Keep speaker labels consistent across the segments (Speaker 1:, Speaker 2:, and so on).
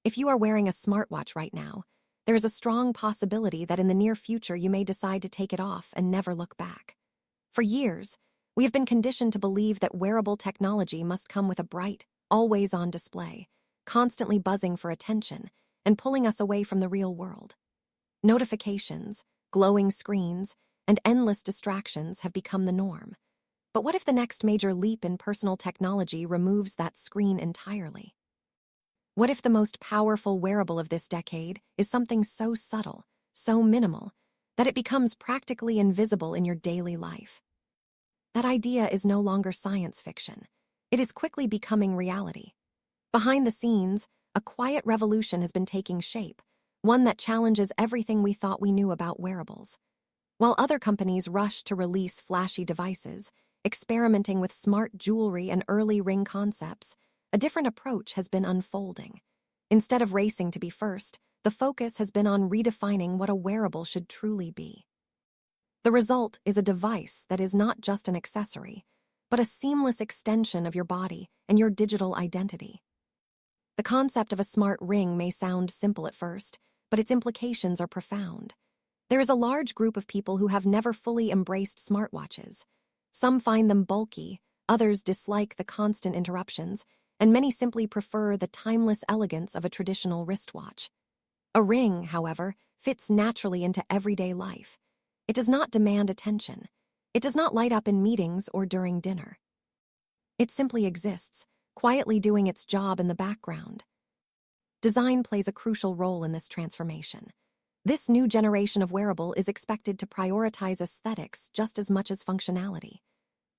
Speaker 1: If you are wearing a smartwatch right now, there is a strong possibility that in the near future you may decide to take it off and never look back. For years, we have been conditioned to believe that wearable technology must come with a bright, always-on display, constantly buzzing for attention and pulling us away from the real world. Notifications, glowing screens, and endless distractions have become the norm. But what if the next major leap in personal technology removes that screen entirely? What if the most powerful wearable of this decade is something so subtle, so minimal, that it becomes practically invisible in your daily life? That idea is no longer science fiction. It is quickly becoming reality. Behind the scenes, a quiet revolution has been taking shape, one that challenges everything we thought we knew about wearables. While other companies rush to release flashy devices, experimenting with smart jewelry and early ring concepts, a different approach has been unfolding. Instead of racing to be first, the focus has been on redefining what a wearable should truly be. The result is a device that is not just an accessory, but a seamless extension of your body and your digital identity. The concept of a smart ring may sound simple at first, but its implications are profound. There is a large group of people who have never fully embraced smartwatches. Some find them bulky, others dislike the constant interruptions, and many simply prefer the timeless elegance of a traditional wristwatch. A ring, however, fits naturally into everyday life. It does not demand attention. It does not light up in meetings or during dinner. It simply exists, quietly doing its job in the background. Design plays a crucial role in this transformation. This new generation of wearable is expected to prioritize aesthetics just as much as functionality.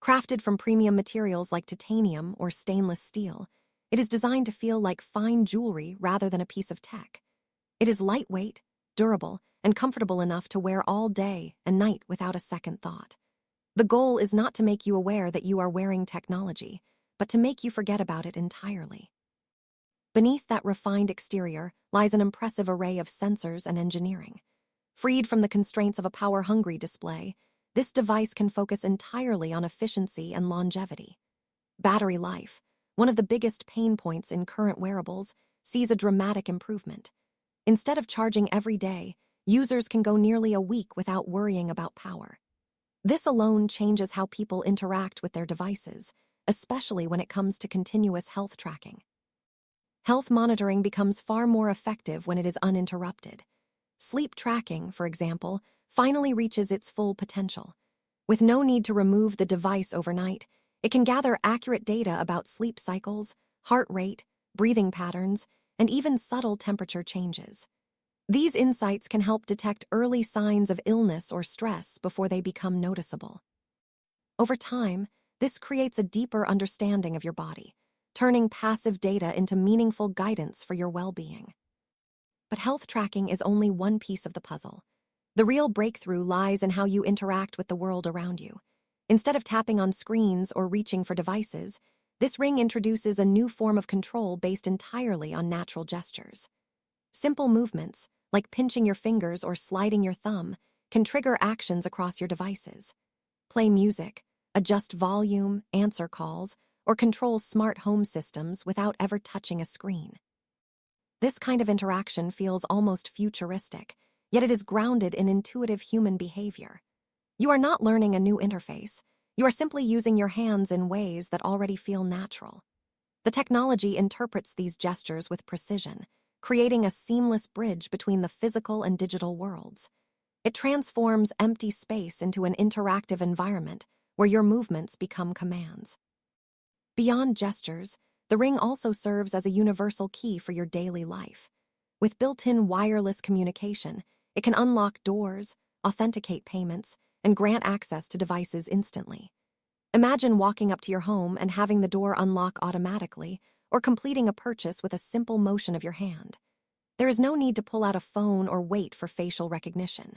Speaker 1: Crafted from premium materials like titanium or stainless steel, it is designed to feel like fine jewelry rather than a piece of tech. It is lightweight, durable, and comfortable enough to wear all day and night without a second thought. The goal is not to make you aware that you are wearing technology, but to make you forget about it entirely. Beneath that refined exterior lies an impressive array of sensors and engineering. Freed from the constraints of a power-hungry display, this device can focus entirely on efficiency and longevity. Battery life, one of the biggest pain points in current wearables, sees a dramatic improvement. Instead of charging every day, users can go nearly a week without worrying about power. This alone changes how people interact with their devices, especially when it comes to continuous health tracking. Health monitoring becomes far more effective when it is uninterrupted. Sleep tracking, for example, finally reaches its full potential. With no need to remove the device overnight, it can gather accurate data about sleep cycles, heart rate, breathing patterns, and even subtle temperature changes. These insights can help detect early signs of illness or stress before they become noticeable. Over time, this creates a deeper understanding of your body, turning passive data into meaningful guidance for your well-being. But health tracking is only one piece of the puzzle. The real breakthrough lies in how you interact with the world around you. Instead of tapping on screens or reaching for devices, this ring introduces a new form of control based entirely on natural gestures. Simple movements, like pinching your fingers or sliding your thumb, can trigger actions across your devices. Play music, adjust volume, answer calls, or control smart home systems without ever touching a screen. This kind of interaction feels almost futuristic, yet it is grounded in intuitive human behavior. You are not learning a new interface. You are simply using your hands in ways that already feel natural. The technology interprets these gestures with precision, creating a seamless bridge between the physical and digital worlds. It transforms empty space into an interactive environment where your movements become commands. Beyond gestures, the ring also serves as a universal key for your daily life. With built-in wireless communication, it can unlock doors, authenticate payments, and grant access to devices instantly. Imagine walking up to your home and having the door unlock automatically, or completing a purchase with a simple motion of your hand. There is no need to pull out a phone or wait for facial recognition.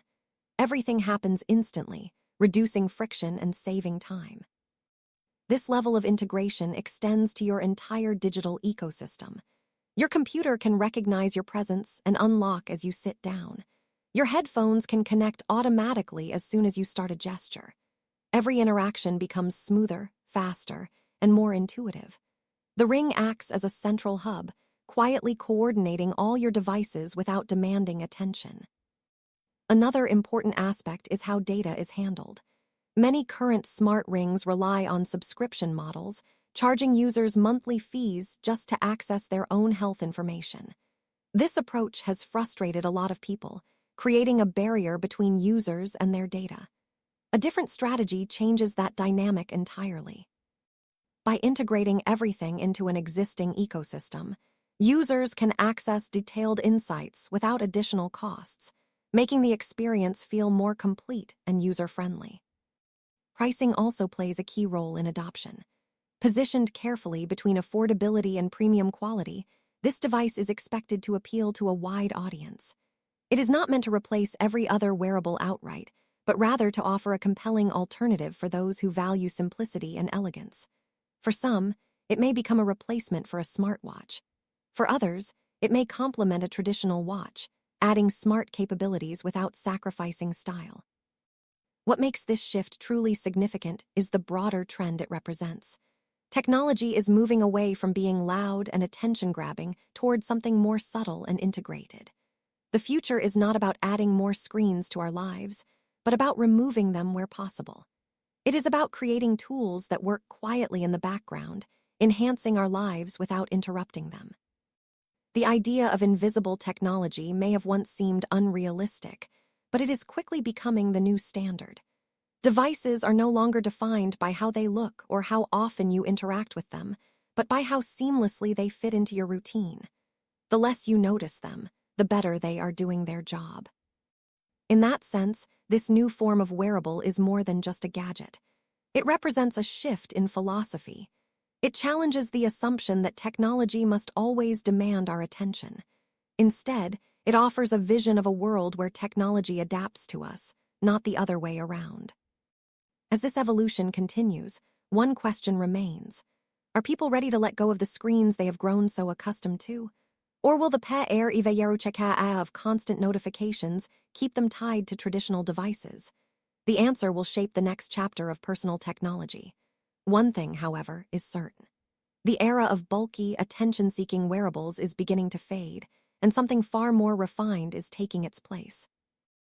Speaker 1: Everything happens instantly, reducing friction and saving time. This level of integration extends to your entire digital ecosystem. Your computer can recognize your presence and unlock as you sit down. Your headphones can connect automatically as soon as you start a gesture. Every interaction becomes smoother, faster, and more intuitive. The ring acts as a central hub, quietly coordinating all your devices without demanding attention. Another important aspect is how data is handled. Many current smart rings rely on subscription models, charging users monthly fees just to access their own health information. This approach has frustrated a lot of people, creating a barrier between users and their data. A different strategy changes that dynamic entirely. By integrating everything into an existing ecosystem, users can access detailed insights without additional costs, making the experience feel more complete and user-friendly. Pricing also plays a key role in adoption. Positioned carefully between affordability and premium quality, this device is expected to appeal to a wide audience. It is not meant to replace every other wearable outright, but rather to offer a compelling alternative for those who value simplicity and elegance. For some, it may become a replacement for a smartwatch. For others, it may complement a traditional watch, adding smart capabilities without sacrificing style. What makes this shift truly significant is the broader trend it represents. Technology is moving away from being loud and attention-grabbing toward something more subtle and integrated. The future is not about adding more screens to our lives, but about removing them where possible. It is about creating tools that work quietly in the background, enhancing our lives without interrupting them. The idea of invisible technology may have once seemed unrealistic, but it is quickly becoming the new standard. Devices are no longer defined by how they look or how often you interact with them, but by how seamlessly they fit into your routine. The less you notice them, the better they are doing their job. In that sense, this new form of wearable is more than just a gadget. It represents a shift in philosophy. It challenges the assumption that technology must always demand our attention. Instead, it offers a vision of a world where technology adapts to us, not the other way around. As this evolution continues, one question remains. Are people ready to let go of the screens they have grown so accustomed to? Or will the air of constant notifications keep them tied to traditional devices? The answer will shape the next chapter of personal technology. One thing, however, is certain. The era of bulky, attention-seeking wearables is beginning to fade, and something far more refined is taking its place.